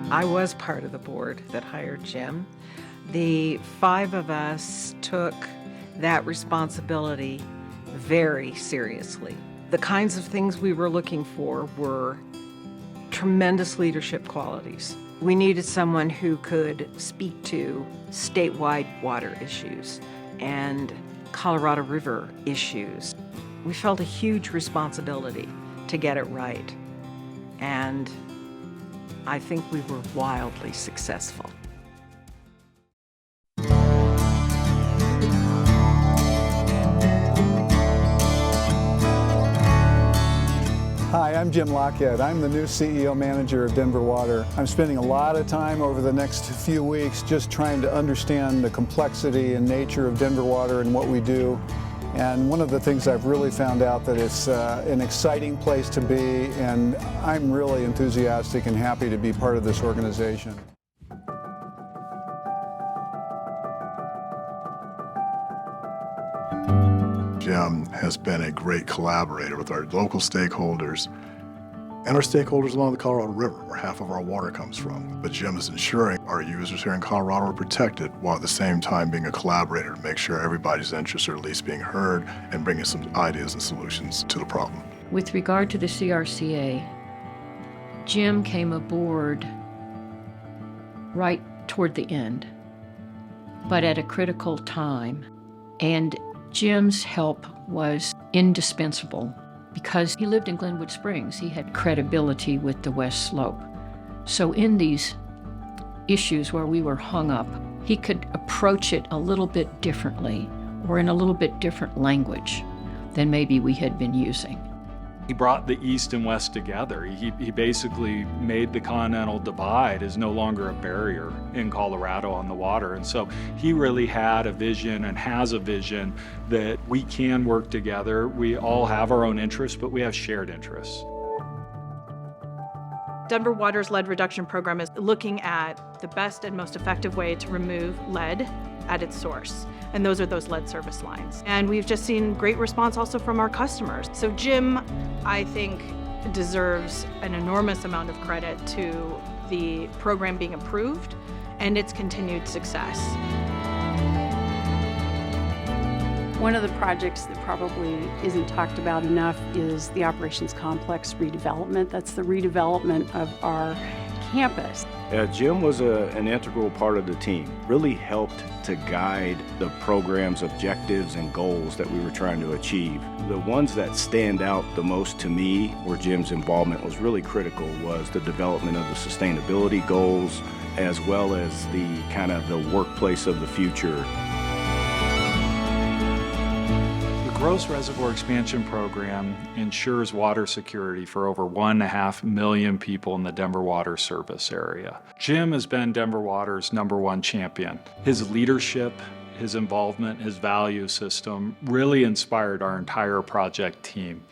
I was part of the board that hired Jim. The 5 of us took that responsibility very seriously. The kinds of things we were looking for were tremendous leadership qualities. We needed someone who could speak to statewide water issues and Colorado River issues. We felt a huge responsibility to get it right, and I think we were wildly successful. Hi, I'm Jim Lochhead. I'm the new CEO manager of Denver Water. I'm spending a lot of time over the next few weeks just trying to understand the complexity and nature of Denver Water and what we do. And one of the things I've really found out that it's an exciting place to be, and I'm really enthusiastic and happy to be part of this organization. Jim has been a great collaborator with our local stakeholders and our stakeholders along the Colorado River, where half of our water comes from. But Jim is ensuring our users here in Colorado are protected, while at the same time being a collaborator to make sure everybody's interests are at least being heard and bringing some ideas and solutions to the problem. With regard to the CRCA, Jim came aboard right toward the end, but at a critical time. And Jim's help was indispensable because he lived in Glenwood Springs. He had credibility with the West Slope. So in these issues where we were hung up, he could approach it a little bit differently or in a little bit different language than maybe we had been using. He brought the East and West together. He basically made the Continental Divide is no longer a barrier in Colorado on the water. And so he really had a vision and has a vision that we can work together. We all have our own interests, but we have shared interests. Denver Water's lead reduction program is looking at the best and most effective way to remove lead at its source. And those are those lead service lines. And we've just seen great response also from our customers. So Jim, I think, deserves an enormous amount of credit to the program being approved and its continued success. One of the projects that probably isn't talked about enough is the Operations Complex Redevelopment. That's the redevelopment of our campus. Jim was an integral part of the team, really helped to guide the program's objectives and goals that we were trying to achieve. The ones that stand out the most to me, where Jim's involvement was really critical, was the development of the sustainability goals, as well as the kind of the workplace of the future. The Gross Reservoir Expansion Program ensures water security for over 1.5 million people in the Denver Water Service area. Jim has been Denver Water's #1 champion. His leadership, his involvement, his value system really inspired our entire project team.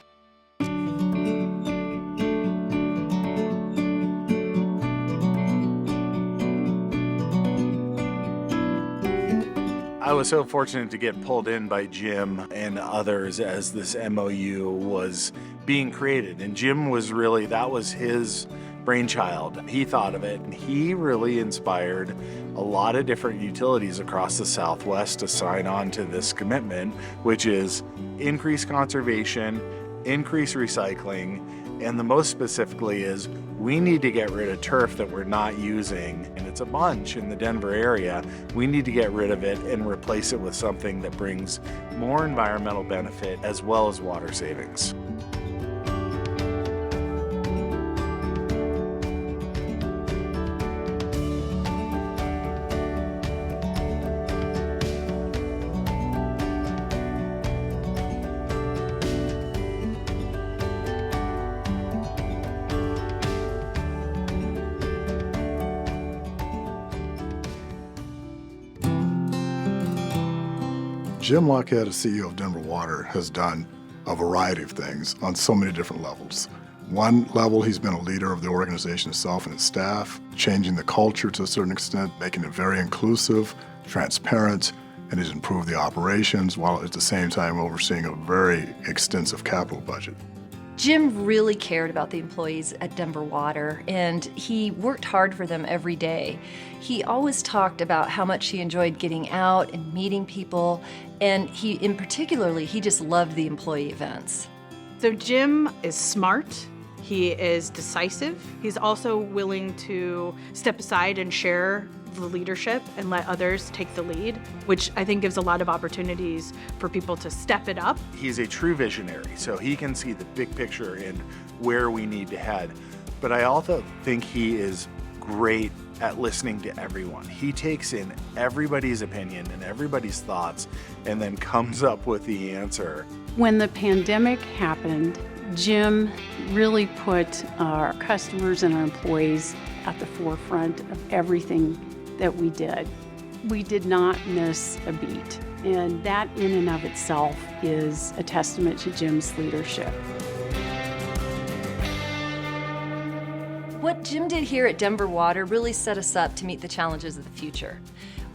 I was so fortunate to get pulled in by Jim and others as this MOU was being created. And Jim was really, that was his brainchild. He thought of it, and he really inspired a lot of different utilities across the Southwest to sign on to this commitment, which is increase conservation, increase recycling, and the most specifically is we need to get rid of turf that we're not using, and it's a bunch in the Denver area. We need to get rid of it and replace it with something that brings more environmental benefit as well as water savings. Jim Lochhead, as CEO of Denver Water, has done a variety of things on so many different levels. One level, he's been a leader of the organization itself and its staff, changing the culture to a certain extent, making it very inclusive, transparent, and he's improved the operations while at the same time overseeing a very extensive capital budget. Jim really cared about the employees at Denver Water, and he worked hard for them every day. He always talked about how much he enjoyed getting out and meeting people, and he just loved the employee events. So Jim is smart. He is decisive. He's also willing to step aside and share the leadership and let others take the lead, which I think gives a lot of opportunities for people to step it up. He's a true visionary, so he can see the big picture and where we need to head. But I also think he is great at listening to everyone. He takes in everybody's opinion and everybody's thoughts and then comes up with the answer. When the pandemic happened, Jim really put our customers and our employees at the forefront of everything that we did. We did not miss a beat, and that in and of itself is a testament to Jim's leadership. What Jim did here at Denver Water really set us up to meet the challenges of the future.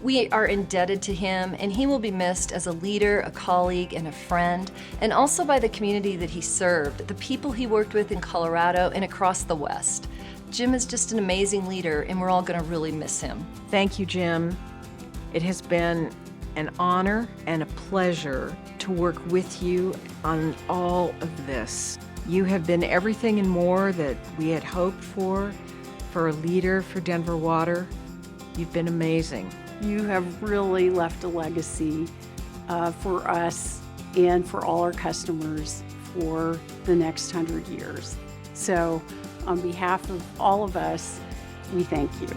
We are indebted to him, and he will be missed as a leader, a colleague, and a friend, and also by the community that he served, the people he worked with in Colorado and across the West. Jim is just an amazing leader, and we're all going to really miss him. Thank you, Jim. It has been an honor and a pleasure to work with you on all of this. You have been everything and more that we had hoped for a leader for Denver Water. You've been amazing. You have really left a legacy for us and for all our customers for the next 100 years. So on behalf of all of us, we thank you.